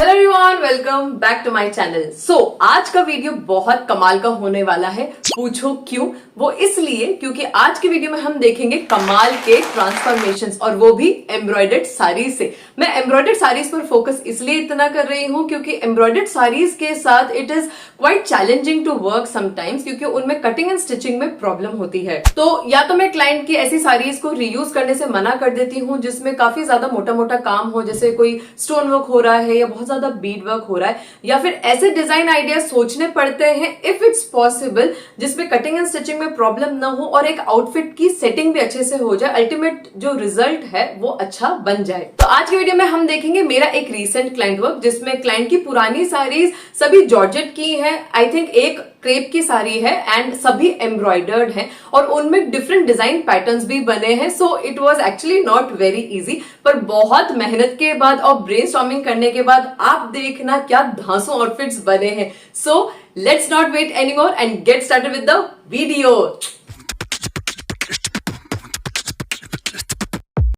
Hello everyone, welcome back to my channel. आज का video बहुत कमाल का होने वाला है। पूछो क्यों? वो इसलिए क्योंकि आज के वीडियो में हम देखेंगे कमाल के ट्रांसफॉर्मेशंस, और वो भी एम्ब्रॉयडर्ड साड़ीज से। मैं एम्ब्रॉयडर्ड साड़ीज पर फोकस इसलिए इतना कर रही हूँ क्योंकि एम्ब्रॉयडर्ड साड़ीज के साथ it is quite challenging to work sometimes, क्योंकि उनमें कटिंग एंड स्टिचिंग में प्रॉब्लम होती है। तो या तो मैं क्लाइंट की ऐसी साड़ीज को रीयूज करने से मना कर देती हूँ जिसमें काफी ज्यादा मोटा मोटा काम हो, जैसे कोई स्टोन वर्क हो रहा है या बहुत ज्यादा बीड वर्क हो रहा है, या फिर ऐसे डिजाइन आइडियाज सोचने पड़ते हैं इफ इट्स पॉसिबल जिसमें कटिंग एंड स्टिचिंग में प्रॉब्लम ना हो और एक आउटफिट की सेटिंग भी अच्छे से हो जाए, अल्टीमेट जो रिजल्ट है वो अच्छा बन जाए। तो आज की वीडियो में हम देखेंगे मेरा एक रीसेंट क्लाइंट वर्क जिसमें क्लाइंट की पुरानी साड़ीज सभी जॉर्जेट की है, आई थिंक एक क्रेप की साड़ी है एंड सभी एम्ब्रॉयडर्ड हैं और उनमें डिफरेंट डिजाइन पैटर्न्स भी बने हैं। So it was actually not very easy, पर बहुत मेहनत के बाद और ब्रेनस्टॉर्मिंग करने के बाद आप देखना क्या धांसू आउटफिट्स बने हैं। So let's not wait any more and get started with the video.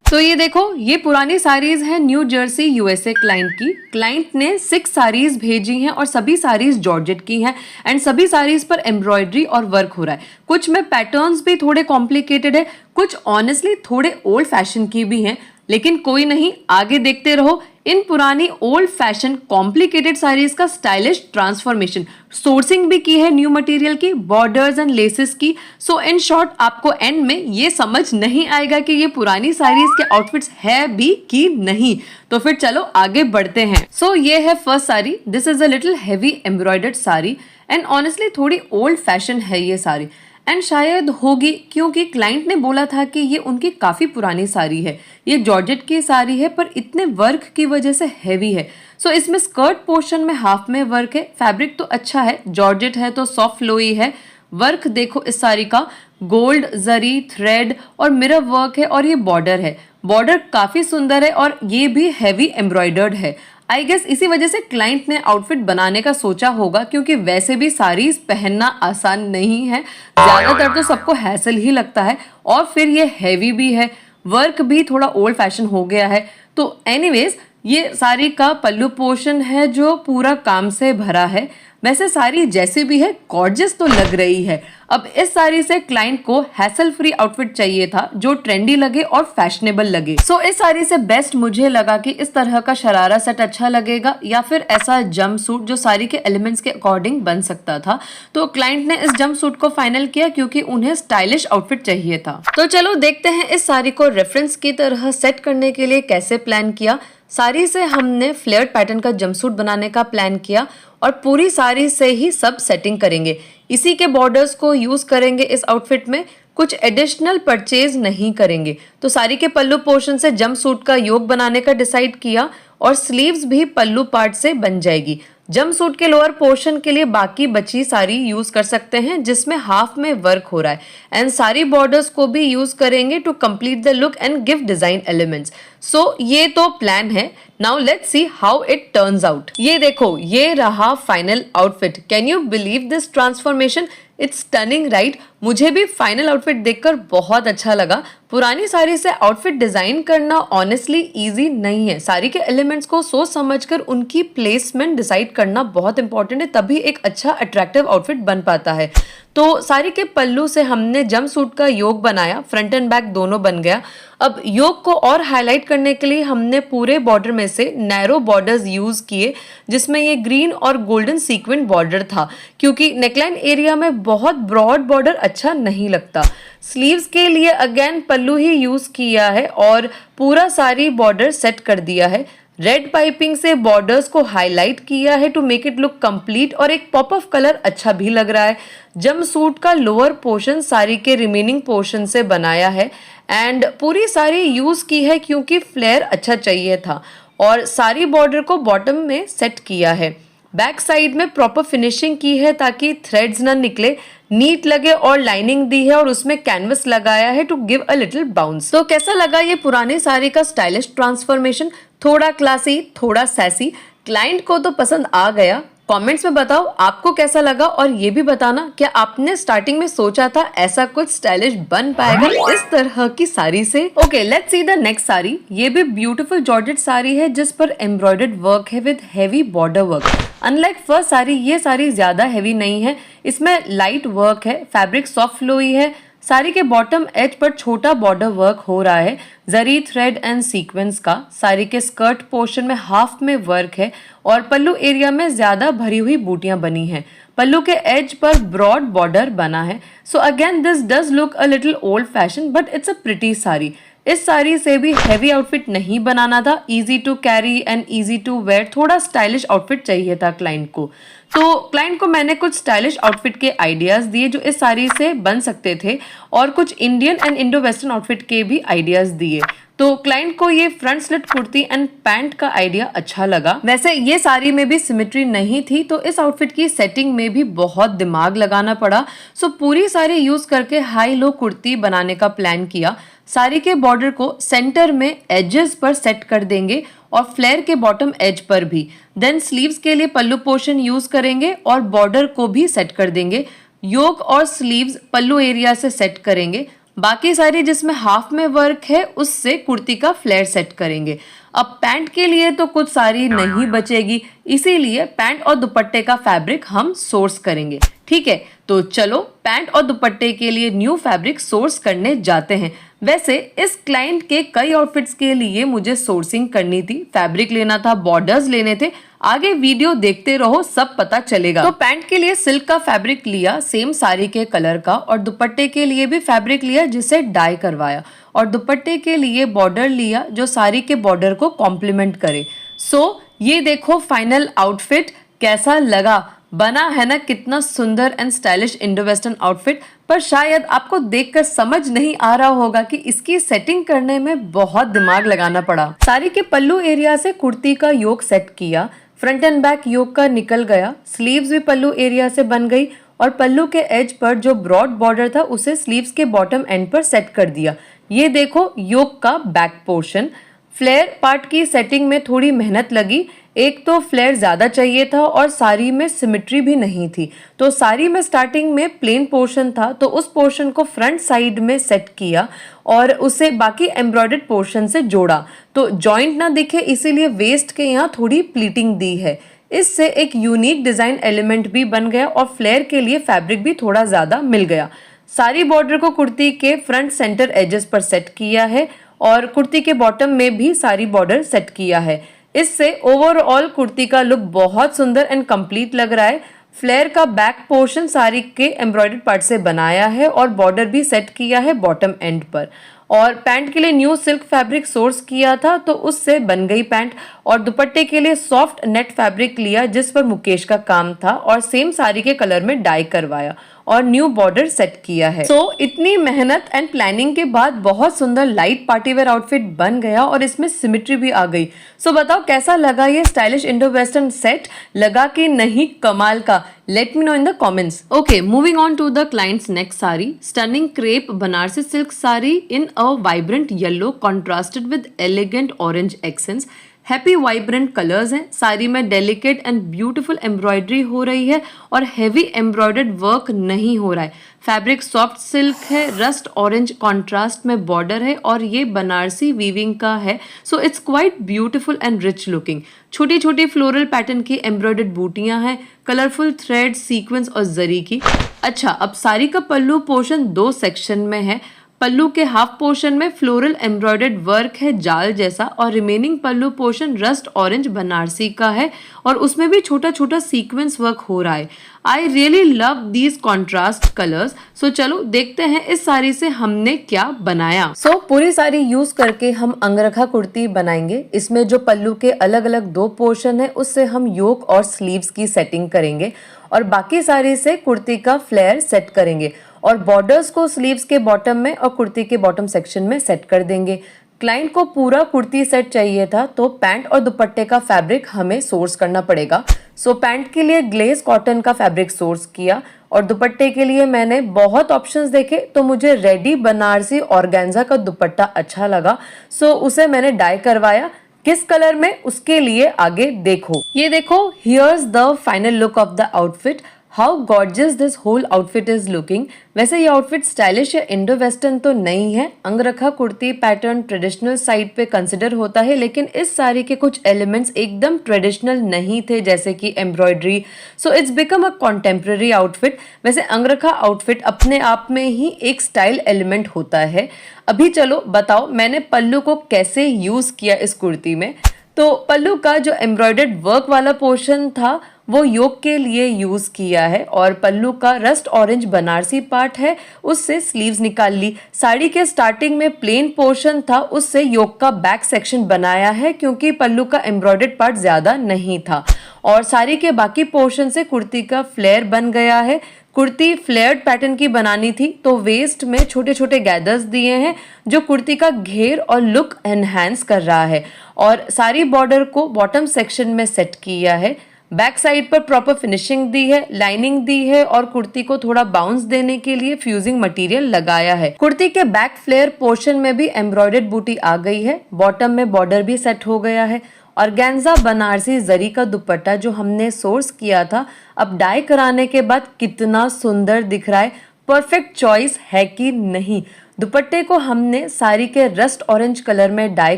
तो ये देखो, ये पुरानी साड़ीज है न्यू जर्सी यूएसए क्लाइंट की। क्लाइंट ने 6 साड़ीज भेजी हैं और सभी साड़ीज जॉर्जेट की हैं एंड सभी साड़ीज पर एम्ब्रॉयडरी और वर्क हो रहा है। कुछ में पैटर्न्स भी थोड़े कॉम्प्लिकेटेड है, कुछ ऑनेस्टली थोड़े ओल्ड फैशन की भी हैं, लेकिन कोई नहीं, आगे देखते रहो। इन पुरानी ओल्ड फैशन कॉम्प्लिकेटेड साड़ीज का स्टाइलिश ट्रांसफॉर्मेशन, सोर्सिंग भी की है न्यू मटेरियल की, बॉर्डर्स एंड लेसेस की। सो इन शॉर्ट आपको एंड में ये समझ नहीं आएगा कि ये पुरानी साड़ीज के आउटफिट्स है भी कि नहीं। तो फिर चलो आगे बढ़ते हैं। सो ये है first sari. This is a little heavy embroidered sari and honestly थोड़ी ओल्ड फैशन है ये साड़ी, एंड शायद होगी क्योंकि क्लाइंट ने बोला था कि ये उनकी काफी पुरानी साड़ी है। ये जॉर्जेट की साड़ी है पर इतने वर्क की वजह से हैवी है। सो इसमें स्कर्ट पोर्शन में हाफ में वर्क है। फैब्रिक तो अच्छा है, जॉर्जेट है तो सॉफ्ट लोई है। वर्क देखो इस साड़ी का, गोल्ड जरी थ्रेड और मिरर वर्क है और ये बॉर्डर है। बॉर्डर काफी सुंदर है और ये भी हैवी एम्ब्रॉयडर्ड है। आई गेस इसी वजह से क्लाइंट ने आउटफिट बनाने का सोचा होगा, क्योंकि वैसे भी साड़ीज पहनना आसान नहीं है, ज्यादातर तो सबको हैसल ही लगता है और फिर ये हैवी भी है, वर्क भी थोड़ा ओल्ड फैशन हो गया है। तो एनीवेज ये साड़ी का पल्लू पोर्शन है जो पूरा काम से भरा है। वैसे साड़ी जैसी भी है गॉर्जियस तो लग रही है। अब इस साड़ी से क्लाइंट को हैसल फ्री आउटफिट चाहिए था जो ट्रेंडी लगे और फैशनेबल लगे। सो इस साड़ी से बेस्ट मुझे लगा कि इस तरह का शरारा सेट अच्छा लगेगा या फिर ऐसा जंप सूट जो साड़ी के एलिमेंट्स के अकॉर्डिंग बन सकता था। तो क्लाइंट ने इस जंप सूट को फाइनल किया क्योंकि उन्हें स्टाइलिश आउटफिट चाहिए था। तो चलो देखते हैं इस साड़ी को रेफरेंस की तरह सेट करने के लिए कैसे प्लान किया। साड़ी से हमने फ्लेयर्ड पैटर्न का जंपसूट बनाने का प्लान किया और पूरी साड़ी से ही सब सेटिंग करेंगे। इसी के बॉर्डर्स को यूज करेंगे इस आउटफिट में, कुछ एडिशनल परचेज नहीं करेंगे। तो साड़ी के पल्लू पोर्शन से जंपसूट का योग बनाने का डिसाइड किया और स्लीव्स भी पल्लू पार्ट से बन जाएगी। जंपसूट के लोअर पोर्शन के लिए बाकी बची साड़ी यूज कर सकते हैं जिसमें हाफ में वर्क हो रहा है, एंड सारी बॉर्डर्स को भी यूज करेंगे to complete the look and give design elements. So ये तो प्लान है। Now let's see how it turns out. ये देखो, ये रहा final outfit. Can you believe this transformation? It's stunning right. मुझे भी फाइनल आउटफिट देखकर बहुत अच्छा लगा। पुरानी साड़ी से आउटफिट डिजाइन करना ऑनेस्टली इजी नहीं है। साड़ी के एलिमेंट्स को सोच समझकर उनकी प्लेसमेंट डिसाइड करना बहुत इंपॉर्टेंट है, तभी एक अच्छा अट्रैक्टिव आउटफिट बन पाता है। तो साड़ी के पल्लू से हमने जंपसूट का योग बनाया, फ्रंट एंड बैक दोनों बन गया। अब योग को और हाईलाइट करने के लिए हमने पूरे बॉर्डर में से नैरो बॉर्डर्स यूज किए, जिसमें ये ग्रीन और गोल्डन सीक्वेंट बॉर्डर था, क्योंकि नेकलाइन एरिया में बहुत ब्रॉड बॉर्डर अच्छा नहीं लगता। स्लीव्स के लिए अगेन पल्लू ही यूज किया है और पूरा सारी बॉर्डर सेट कर दिया है। रेड पाइपिंग से बॉर्डर्स को हाईलाइट किया है to make it look complete और एक पॉप ऑफ कलर अच्छा भी लग रहा है। जंपसूट का लोअर पोर्शन साड़ी के रिमेनिंग पोर्शन से बनाया है एंड पूरी साड़ी यूज की है क्योंकि फ्लेयर अच्छा चाहिए था, और सारी बॉर्डर को बॉटम में सेट किया है। बैक साइड में प्रॉपर फिनिशिंग की है ताकि थ्रेड्स ना निकले, नीट लगे, और लाइनिंग दी है और उसमें कैनवस लगाया है to give a little bounce. तो कैसा लगा ये पुरानी साड़ी का स्टाइलिश ट्रांसफॉर्मेशन? थोड़ा क्लासी, थोड़ा सैसी। क्लाइंट को तो पसंद आ गया। कमेंट्स में बताओ आपको कैसा लगा और ये भी बताना क्या आपने स्टार्टिंग में सोचा था ऐसा कुछ स्टाइलिश बन पाएगा इस तरह की साड़ी से। Okay, let's see the next sari. ये भी ब्यूटीफुल जॉर्जेट साड़ी है जिस पर एम्ब्रॉयडर्ड वर्क है with heavy border work. Unlike first sari, ये साड़ी ज्यादा हेवी नहीं है, इसमें लाइट वर्क है, फैब्रिक सॉफ्ट फ्लोई है। साड़ी के बॉटम एज पर छोटा बॉर्डर वर्क हो रहा है जरी थ्रेड एंड सीक्वेंस का। साड़ी के स्कर्ट पोर्शन में हाफ में वर्क है और पल्लू एरिया में ज्यादा भरी हुई बूटियां बनी हैं। पल्लू के एज पर ब्रॉड बॉर्डर बना है। So again this does look a little old fashion but it's a pretty sari. इस साड़ी से भी हैवी आउटफिट नहीं बनाना था, easy to carry and easy to wear, थोड़ा स्टाइलिश आउटफिट चाहिए था क्लाइंट को। तो क्लाइंट को मैंने कुछ स्टाइलिश आउटफिट के आइडियाज दिए जो इस साड़ी से बन सकते थे और कुछ Indian and Indo western outfit के भी आइडियाज दिए। तो क्लाइंट को ये front slit kurti and pant का आइडिया अच्छा लगा। वैसे ये साड़ी में भी सिमेट्री नहीं थी तो इस आउटफिट की सेटिंग में भी बहुत दिमाग लगाना पड़ा। सो पूरी साड़ी यूज करके हाई लो कुर्ती बनाने का प्लान किया। साड़ी के बॉर्डर को सेंटर में एजेस पर सेट कर देंगे और फ्लेयर के बॉटम एज पर भी। देन स्लीव्स के लिए पल्लू पोर्शन यूज करेंगे और बॉर्डर को भी सेट कर देंगे। योक और स्लीव्स पल्लू एरिया से सेट करेंगे। बाकी सारी जिसमें हाफ में वर्क है उससे कुर्ती का फ्लेयर सेट करेंगे। अब पैंट के लिए तो कुछ साड़ी नहीं बचेगी, इसीलिए पैंट और दुपट्टे का फैब्रिक हम सोर्स करेंगे। ठीक है, तो चलो पैंट और दुपट्टे के लिए न्यू फैब्रिक सोर्स करने जाते हैं। वैसे इस क्लाइंट के कई आउटफिट्स के लिए मुझे सोर्सिंग करनी थी, फैब्रिक लेना था, बॉर्डर्स लेने थे। आगे वीडियो देखते रहो, सब पता चलेगा। तो पैंट के लिए सिल्क का फैब्रिक लिया सेम साड़ी के कलर का और दुपट्टे के लिए भी फैब्रिक लिया जिसे डाई करवाया और दुपट्टे के लिए बॉर्डर लिया जो साड़ी के बॉर्डर को कॉम्प्लीमेंट करे। सो ये देखो फाइनल आउटफिट कैसा लगा, बना है ना कितना सुंदर and stylish Indo western outfit. पर शायद आपको देखकर समझ नहीं आ रहा होगा कि इसकी सेटिंग करने में बहुत दिमाग लगाना पड़ा। साड़ी के पल्लू एरिया से कुर्ती का योक सेट किया, फ्रंट एंड बैक योक का निकल गया, स्लीव्स भी पल्लू एरिया से बन गई और पल्लू के एज पर जो ब्रॉड बॉर्डर था उसे स्लीव्स के बॉटम एंड पर सेट कर दिया। ये देखो योक का बैक पोर्शन। फ्लेयर पार्ट की सेटिंग में थोड़ी मेहनत लगी, एक तो फ्लेयर ज्यादा चाहिए था और साड़ी में सिमेट्री भी नहीं थी। तो साड़ी में स्टार्टिंग में प्लेन पोर्शन था तो उस पोर्शन को फ्रंट साइड में सेट किया और उसे बाकी एम्ब्रॉयडर्ड पोर्शन से जोड़ा तो जॉइंट ना दिखे, इसीलिए वेस्ट के यहाँ थोड़ी प्लीटिंग दी है। इससे एक यूनिक डिजाइन एलिमेंट भी बन गया और फ्लेयर के लिए फैब्रिक भी थोड़ा ज्यादा मिल गया। सारी बॉर्डर को कुर्ती के फ्रंट सेंटर एजेस पर सेट किया है और कुर्ती के बॉटम में भी सारी बॉर्डर सेट किया है। इससे ओवरऑल कुर्ती का लुक बहुत सुंदर एंड कंप्लीट लग रहा है। फ्लेयर का बैक पोर्शन साड़ी के एम्ब्रॉयडर्ड पार्ट से बनाया है और बॉर्डर भी सेट किया है बॉटम एंड पर। और पैंट के लिए न्यू सिल्क फैब्रिक सोर्स किया था तो उससे बन गई पैंट। और दुपट्टे के लिए सॉफ्ट नेट फैब्रिक लिया जिस पर मुकेश का काम था और सेम साड़ी के कलर में डाई करवाया और न्यू बॉर्डर सेट किया है। सो इतनी मेहनत एंड प्लानिंग के बाद बहुत सुंदर लाइट पार्टीवेयर आउटफिट बन गया और इसमें सिमेट्री भी आ गई। सो बताओ कैसा लगा ये स्टाइलिश इंडो वेस्टर्न सेट, लगा कि नहीं कमाल का? Let me know in the comments. Okay, moving on to the clients next sari. Stunning crepe Banarasi silk sari in a vibrant yellow contrasted with elegant orange accents. Happy vibrant colours हैं। साड़ी में delicate and beautiful embroidery हो रही है और heavy embroidered work नहीं हो रहा है। फैब्रिक सॉफ्ट सिल्क है, रस्ट ऑरेंज कॉन्ट्रास्ट में बॉर्डर है और ये बनारसी वीविंग का है। So it's quite beautiful and rich looking. छोटी छोटी फ्लोरल पैटर्न की एम्ब्रॉयडर्ड बूटियां हैं, कलरफुल थ्रेड, सीक्वेंस और जरी की। अच्छा, अब साड़ी का पल्लू पोर्शन दो सेक्शन में है। पल्लू के हाफ पोर्शन में फ्लोरल एम्ब्रॉयडर्ड वर्क है जाल जैसा और रिमेनिंग पल्लू पोर्शन रस्ट ऑरेंज बनारसी का है और उसमें भी छोटा छोटा सीक्वेंस वर्क हो रहा है। I really love these contrast colours. So चलो देखते हैं इस साड़ी से हमने क्या बनाया। सो पूरी साड़ी यूज करके हम अंगरखा कुर्ती बनाएंगे। इसमें जो पल्लू के अलग अलग दो पोर्शन है उससे हम योक और स्लीव्स की सेटिंग करेंगे और बाकी साड़ी से कुर्ती का फ्लेयर सेट करेंगे और बॉर्डर्स को स्लीव्स के बॉटम में और कुर्ती के बॉटम सेक्शन में सेट कर देंगे। क्लाइंट को पूरा कुर्ती सेट चाहिए था तो पैंट और दुपट्टे का फैब्रिक हमें सोर्स करना पड़ेगा। सो पैंट के लिए ग्लेज कॉटन का फैब्रिक सोर्स किया और दुपट्टे के लिए मैंने बहुत ऑप्शंस देखे तो मुझे रेडी बनारसी ऑर्गेन्जा का दुपट्टा अच्छा लगा। सो उसे मैंने डाई करवाया। किस कलर में, उसके लिए आगे देखो। ये देखो, here's the final look of the outfit. How gorgeous this whole outfit is looking. वैसे ये आउटफिट स्टाइलिश या इंडो वेस्टर्न तो नहीं है, angrakha kurti pattern traditional side पे कंसिडर होता है, लेकिन इस साड़ी के कुछ एलिमेंट्स एकदम ट्रेडिशनल नहीं थे, जैसे कि embroidery. So it's become a contemporary outfit. वैसे अंगरखा आउटफिट अपने आप में ही एक स्टाइल एलिमेंट होता है। अभी चलो बताओ मैंने पल्लू को कैसे यूज किया इस कुर्ती में। तो पल्लू का जो एम्ब्रॉयडर्ड वर्क वाला पोर्शन था वो योक के लिए यूज किया है, और पल्लू का रस्ट ऑरेंज बनारसी पार्ट है, उससे स्लीव्स निकाल ली। साड़ी के स्टार्टिंग में प्लेन पोर्शन था, उससे योक का बैक सेक्शन बनाया है, क्योंकि पल्लू का एम्ब्रॉयडर्ड पार्ट ज्यादा नहीं था। और साड़ी के बाकी पोर्शन से कुर्ती का फ्लेयर बन गया है। कुर्ती फ्लेयर्ड पैटर्न की बनानी थी, तो वेस्ट में छोटे छोटे गैदर्स दिए हैं, जो कुर्ती का घेर और लुक एनहांस कर रहा है। और सारी बॉर्डर को बॉटम सेक्शन में सेट किया है। बैक साइड पर प्रॉपर फिनिशिंग दी है, लाइनिंग दी है, और कुर्ती को थोड़ा बाउंस देने के लिए फ्यूजिंग मटेरियल लगाया है। कुर्ती के बैक फ्लेयर पोर्शन में भी एम्ब्रॉयडर्ड बूटी आ गई है, बॉटम में बॉर्डर भी सेट हो गया है। ऑर्गेन्जा बनारसी जरी का दुपट्टा जो हमने सोर्स किया था, अब डाई कराने के बाद कितना सुंदर दिख रहा है। परफेक्ट चॉइस है कि नहीं। दुपट्टे को हमने साड़ी के रस्ट ऑरेंज कलर में डाई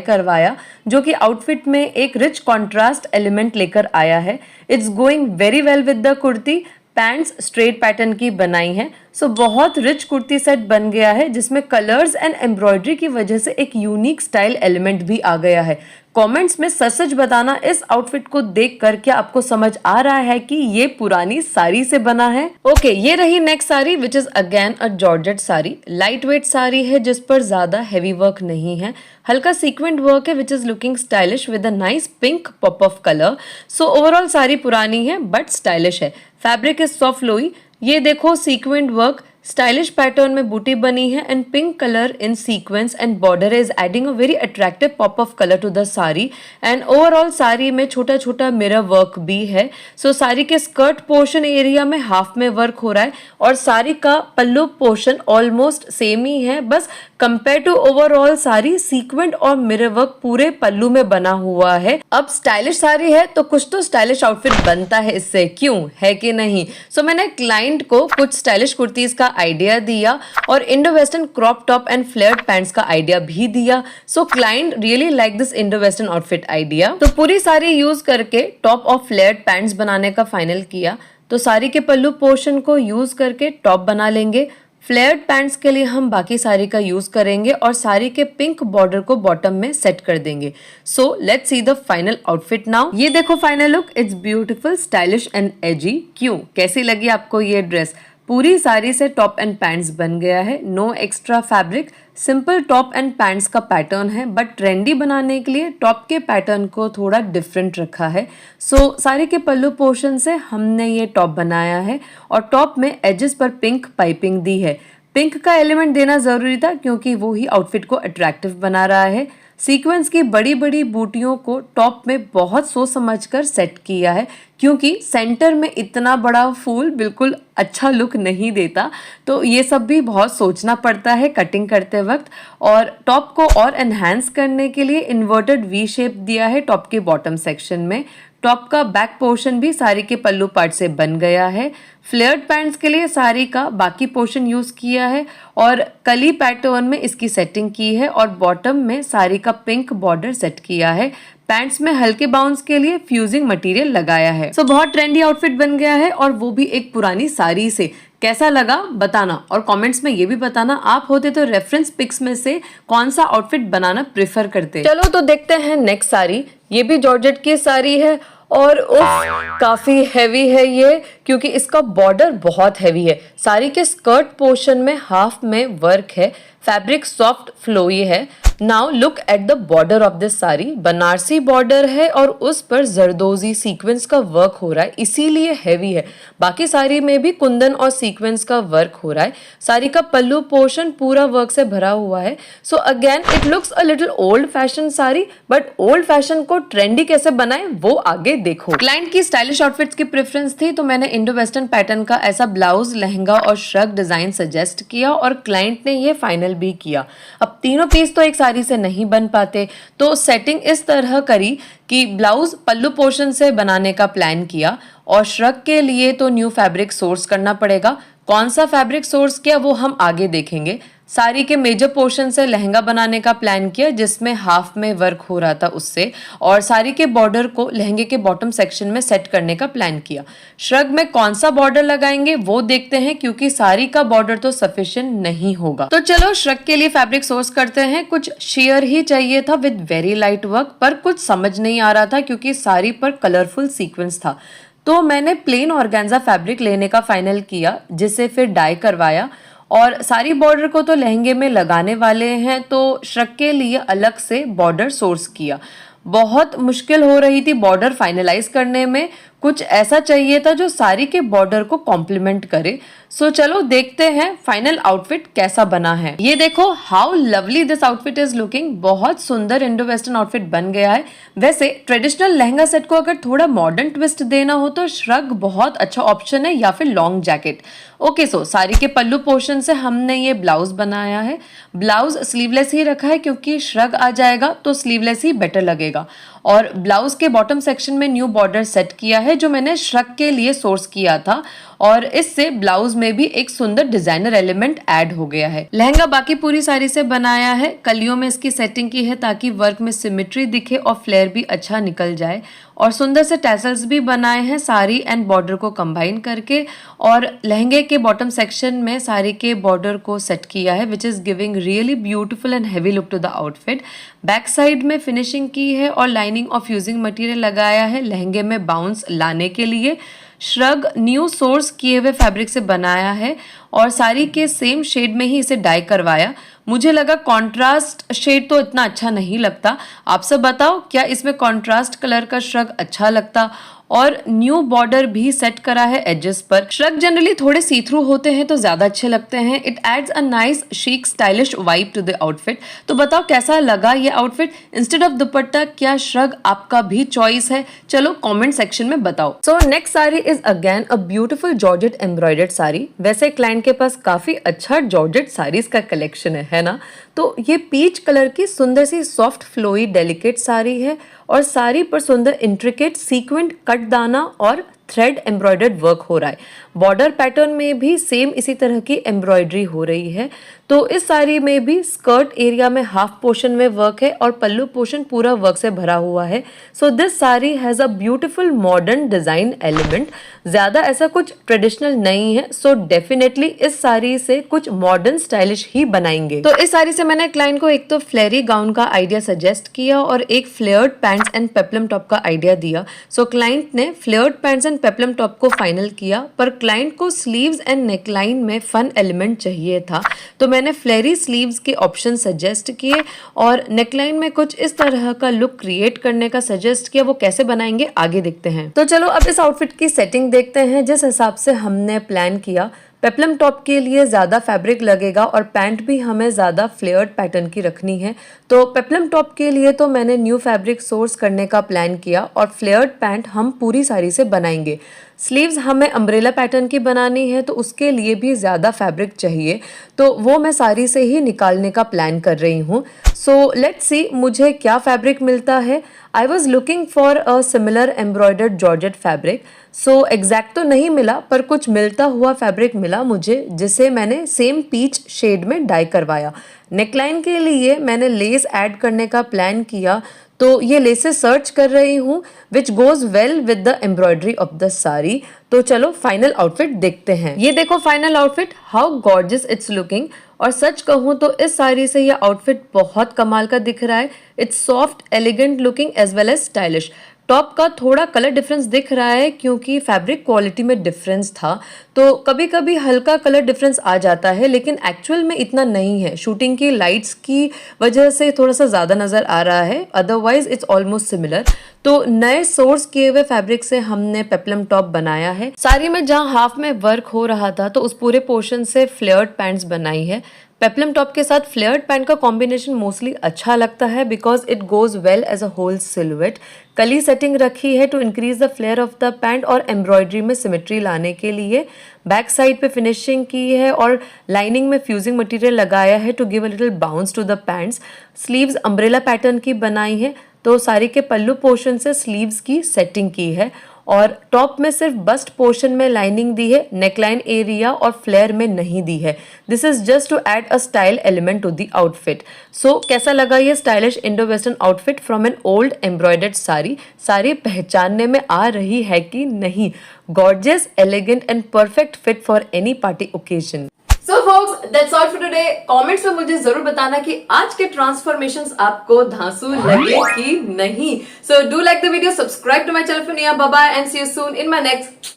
करवाया, जो कि आउटफिट में एक रिच कॉन्ट्रास्ट एलिमेंट लेकर आया है। It's going very well with the kurti. Pants straight pattern की बनाई है, सो बहुत रिच कुर्ती सेट बन गया है, जिसमें कलर्स एंड एम्ब्रॉयडरी की वजह से एक यूनिक स्टाइल एलिमेंट भी आ गया है। कमेंट्स में सच सच बताना, इस आउटफिट को देख कर क्या आपको समझ आ रहा है कि ये पुरानी साड़ी से बना है। ओके, ये रही next sari, which is again a georgette sari. Light weight sari है, जिस पर ज्यादा हैवी वर्क नहीं है, हल्का सीक्वेंट वर्क है, which is looking stylish with a nice pink pop of colour. So overall sari पुरानी है बट स्टाइलिश है। फैब्रिक इज सॉफ्ट लोई। ये देखो, सीक्वेंट वर्क स्टाइलिश पैटर्न में बूटी बनी है, and pink colour in sequins and border is adding a very attractive pop of colour to the sari. And overall sari में छोटा छोटा मिरर वर्क भी है। सो साड़ी के स्कर्ट पोर्शन एरिया में हाफ में वर्क हो रहा है, और साड़ी का पल्लू पोर्शन ऑलमोस्ट सेम ही है, बस compare to overall sari sequins और मिरर वर्क पूरे पल्लू में बना हुआ है। अब स्टाइलिश साड़ी है तो कुछ तो स्टाइलिश आउटफिट बनता है इससे, क्यों, है कि नहीं। सो मैंने क्लाइंट को कुछ स्टाइलिश कुर्तीज का आइडिया दिया, और Indo western crop top and flared pants का आइडिया भी दिया। सो client really like this Indo western outfit idea. तो पूरी साड़ी यूज करके टॉप और फ्लेयर्ड पैंट्स बनाने का फाइनल किया। तो साड़ी के पल्लू पोर्शन को यूज करके टॉप बना लेंगे। फ्लेयर्ड पैंट्स के लिए हम बाकी साड़ी का यूज करेंगे, और साड़ी के पिंक बॉर्डर को बॉटम में सेट कर देंगे। So let's see the final outfit now. ये देखो final look, it's beautiful, stylish and edgy. क्यों, कैसी लगी आपको ये ड्रेस। पूरी साड़ी से टॉप एंड पैंट्स बन गया है, no extra fabric, simple top and pants का पैटर्न है, बट ट्रेंडी बनाने के लिए टॉप के पैटर्न को थोड़ा डिफरेंट रखा है। सो साड़ी के पल्लू पोर्शन से हमने ये टॉप बनाया है, और टॉप में एजेस पर पिंक पाइपिंग दी है। पिंक का एलिमेंट देना जरूरी था, क्योंकि वो ही आउटफिट को अट्रैक्टिव बना रहा है। सीक्वेंस की बड़ी बड़ी बूटियों को टॉप में बहुत सोच समझकर सेट किया है, क्योंकि सेंटर में इतना बड़ा फूल बिल्कुल अच्छा लुक नहीं देता, तो ये सब भी बहुत सोचना पड़ता है कटिंग करते वक्त। और टॉप को और एनहांस करने के लिए इन्वर्टेड वी शेप दिया है टॉप के बॉटम सेक्शन में। टॉप का बैक पोर्शन भी साड़ी के पल्लू पार्ट से बन गया है। फ्लेयर्ड पैंट्स के लिए साड़ी का बाकी पोर्शन यूज किया है, और कली पैटर्न में इसकी सेटिंग की है, और बॉटम में साड़ी का पिंक बॉर्डर सेट किया है। पैंट्स में हल्के बाउंस के लिए फ्यूजिंग मटेरियल लगाया है। सो बहुत ट्रेंडी आउटफिट बन गया है, और वो भी एक पुरानी साड़ी से। कैसा लगा बताना, और कमेंट्स में ये भी बताना आप होते तो रेफरेंस पिक्स में से कौन सा आउटफिट बनाना प्रेफर करते। चलो तो देखते हैं नेक्स्ट साड़ी। ये भी जॉर्जेट की साड़ी है, और उफ काफी हैवी है ये, क्योंकि इसका बॉर्डर बहुत हैवी है। साड़ी के स्कर्ट पोर्शन में हाफ में वर्क है, फैब्रिक सॉफ्ट फ्लोई है। Now look at the border of this sari. Banarasi border है, और उस पर जरदोजी सीक्वेंस का वर्क हो रहा है, इसीलिए हैवी है। बाकी साड़ी में भी कुंदन और सीक्वेंस का वर्क हो रहा है। साड़ी का पल्लू पोर्शन पूरा वर्क से भरा हुआ है। So again it looks a little old fashion sari, but old fashion को ट्रेंडी कैसे बनाए वो आगे देखो। क्लाइंट की स्टाइलिश आउटफिट्स की प्रेफरेंस थी, तो मैंने इंडो वेस्टर्न पैटर्न का ऐसा ब्लाउज, लहंगा और श्रग डिजाइन सजेस्ट किया, और क्लाइंट ने ये फाइनल भी किया। अब तीनों पीस तो एक साड़ी से नहीं बन पाते, तो सेटिंग इस तरह करी कि ब्लाउज पल्लू पोर्शन से बनाने का प्लान किया और श्रग के लिए तो न्यू फैब्रिक सोर्स करना पड़ेगा। कौन सा फैब्रिक सोर्स किया वो हम आगे देखेंगे। साड़ी के मेजर पोर्शन से लहंगा बनाने का प्लान किया जिसमें हाफ में वर्क हो रहा था उससे, और साड़ी के बॉर्डर को लहंगे के बॉटम सेक्शन में सेट करने का प्लान किया। श्रग में कौन सा बॉर्डर लगाएंगे वो देखते हैं क्योंकि साड़ी का बॉर्डर तो सफिशिएंट नहीं होगा। तो चलो श्रग के लिए फैब्रिक सोर्स करते हैं। कुछ शेयर ही चाहिए था विद वेरी लाइट वर्क, पर कुछ समझ नहीं आ रहा था क्योंकि साड़ी पर कलरफुल सीक्वेंस था। तो मैंने प्लेन ऑर्गेन्जा फैब्रिक लेने का फाइनल किया जिसे फिर डाई करवाया, और सारी बॉर्डर को तो लहंगे में लगाने वाले हैं तो श्रग के लिए अलग से बॉर्डर सोर्स किया। बहुत मुश्किल हो रही थी बॉर्डर फाइनलाइज करने में, कुछ ऐसा चाहिए था जो साड़ी के बॉर्डर को कॉम्प्लीमेंट करे। सो चलो देखते हैं फाइनल आउटफिट कैसा बना है। ये देखो how lovely this outfit is looking. बहुत सुंदर इंडो वेस्टर्न आउटफिट बन गया है। वैसे ट्रेडिशनल लहंगा सेट को अगर थोड़ा मॉडर्न ट्विस्ट देना हो तो श्रग बहुत अच्छा ऑप्शन है, या फिर लॉन्ग जैकेट। ओके, सो साड़ी के पल्लू पोर्शन से हमने ये ब्लाउज बनाया है। ब्लाउज स्लीवलेस ही रखा है क्योंकि श्रग आ जाएगा तो स्लीवलेस ही बेटर लगेगा। और ब्लाउज के बॉटम सेक्शन में न्यू बॉर्डर सेट किया है जो मैंने श्रग के लिए सोर्स किया था, और इससे ब्लाउज में भी एक सुंदर डिजाइनर एलिमेंट ऐड हो गया है। लहंगा बाकी पूरी साड़ी से बनाया है, कलियों में इसकी सेटिंग की है ताकि वर्क में सिमेट्री दिखे और फ्लेयर भी अच्छा निकल जाए, और सुंदर से टैसल्स भी बनाए हैं साड़ी एंड बॉर्डर को कंबाइन करके, और लहंगे के बॉटम सेक्शन में साड़ी के बॉर्डर को सेट किया है which is giving really beautiful and heavy look to the outfit. Back side में फिनिशिंग की है और लाइनिंग और फ्यूजिंग मटेरियल लगाया है लहंगे में बाउंस लाने के लिए। श्रग न्यू सोर्स किए हुए फैब्रिक से बनाया है और साड़ी के सेम शेड में ही इसे डाई करवाया। मुझे लगा कॉन्ट्रास्ट शेड तो इतना अच्छा नहीं लगता, आप सब बताओ क्या इसमें कॉन्ट्रास्ट कलर का श्रग अच्छा लगता। और न्यू बॉर्डर भी सेट करा है एजेस पर। श्रग जनरली थोड़े सी थ्रू होते हैं तो ज्यादा अच्छे लगते हैं। It adds a nice chic stylish vibe to the outfit. तो बताओ कैसा लगा ये आउटफिट इंस्टेड ऑफ दुपट्टा, क्या श्रग आपका भी चॉइस है? चलो कमेंट सेक्शन में बताओ। So next sari is again a beautiful georgette embroidered sari. वैसे क्लाइंट के पास काफी अच्छा जॉर्जेट साड़ीज का कलेक्शन है ना। तो ये पीच कलर की सुंदर सी सॉफ्ट फ्लोई डेलिकेट साड़ी है और साड़ी पर सुंदर इंट्रिकेट सीक्वेंट कट दाना और थ्रेड एम्ब्रॉयडर्ड वर्क हो रहा है। बॉर्डर पैटर्न में भी सेम इसी तरह की एम्ब्रॉयडरी हो रही है। तो इस साड़ी में भी स्कर्ट एरिया में हाफ पोर्शन में वर्क है और पल्लू पोर्शन पूरा वर्क से भरा हुआ है। So this sari has a beautiful modern design element. ज्यादा ऐसा कुछ ट्रेडिशनल नहीं है, सो डेफिनेटली इस साड़ी से कुछ मॉडर्न स्टाइलिश ही बनाएंगे। तो इस साड़ी से मैंने क्लाइंट को एक तो फ्लेरी गाउन का आइडिया सजेस्ट किया और एक flared pants and peplum top का आइडिया दिया। सो क्लाइंट ने flared pants and peplum top को फाइनल किया, पर क्लाइंट को स्लीव्स एंड नेकलाइन में फन एलिमेंट चाहिए था तो मैंने फ्लेरी स्लीव्स के ऑप्शन सजेस्ट किए और नेकलाइन में कुछ इस तरह का लुक क्रिएट करने का सजेस्ट किया। वो कैसे बनाएंगे आगे देखते हैं। तो चलो अब इस आउटफिट की सेटिंग देखते हैं जिस हिसाब से हमने प्लान किया। पेप्लम टॉप के लिए ज़्यादा फैब्रिक लगेगा और पैंट भी हमें ज़्यादा फ्लेयर्ड पैटर्न की रखनी है। तो पेप्लम टॉप के लिए तो मैंने न्यू फैब्रिक सोर्स करने का प्लान किया और फ्लेयर्ड पैंट हम पूरी साड़ी से बनाएंगे। स्लीव्स हमें अम्ब्रेला पैटर्न की बनानी है तो उसके लिए भी ज़्यादा फैब्रिक चाहिए, तो वो मैं साड़ी से ही निकालने का प्लान कर रही हूँ। सो लेट्स सी मुझे क्या फैब्रिक मिलता है। I was looking for a similar embroidered georgette fabric. So exact तो नहीं मिला पर कुछ मिलता हुआ फैब्रिक मिला मुझे जिसे मैंने सेम पीच शेड में डाई करवाया। नेकलाइन के लिए मैंने लेस ऐड करने का प्लान किया तो ये लेसेस सर्च कर रही हूँ which goes well with the embroidery of the sari. तो चलो फाइनल आउटफिट देखते हैं। ये देखो final outfit, how gorgeous it's looking. और सच कहूँ तो इस साड़ी से ये आउटफिट बहुत कमाल का दिख रहा है। It's soft elegant looking as well as stylish. Top का थोड़ा कलर डिफरेंस दिख रहा है क्योंकि फैब्रिक क्वालिटी में डिफरेंस था, तो कभी कभी हल्का कलर डिफरेंस आ जाता है लेकिन एक्चुअल में इतना नहीं है। शूटिंग की लाइट्स की वजह से थोड़ा सा ज़्यादा नज़र आ रहा है, अदरवाइज इट्स ऑलमोस्ट सिमिलर। तो नए सोर्स किए हुए फैब्रिक से हमने पेप्लम टॉप बनाया है। साड़ी में जहाँ हाफ में वर्क हो रहा था तो उस पूरे पोर्शन से फ्लेयर्ड पैंट्स बनाई है। पेप्लम टॉप के साथ फ्लेयर्ड पैंट का कॉम्बिनेशन मोस्टली अच्छा लगता है because it goes well as a whole silhouette. कली सेटिंग रखी है to increase the flare of the pant और एम्ब्रॉयडरी में सिमेट्री लाने के लिए। बैक साइड पे फिनिशिंग की है और लाइनिंग में फ्यूजिंग मटेरियल लगाया है to give a little bounce to the pants. Sleeves umbrella pattern की बनाई है, तो साड़ी के पल्लू पोर्शन से स्लीव्स की सेटिंग की है और टॉप में सिर्फ बस्ट पोर्शन में लाइनिंग दी है, नेकलाइन एरिया और फ्लेयर में नहीं दी है। This is just to add a style element to the outfit. So कैसा लगा ये stylish Indo western outfit from an old embroidered sari? Sari पहचानने में आ रही है कि नहीं? Gorgeous, elegant and perfect fit for any party occasion. So folks, that's all for today. Comments में मुझे जरूर बताना कि आज के ट्रांसफॉर्मेशंस आपको धांसू लगे कि नहीं. So do like the video, subscribe to my channel for Nia. Bye bye and see you soon in my next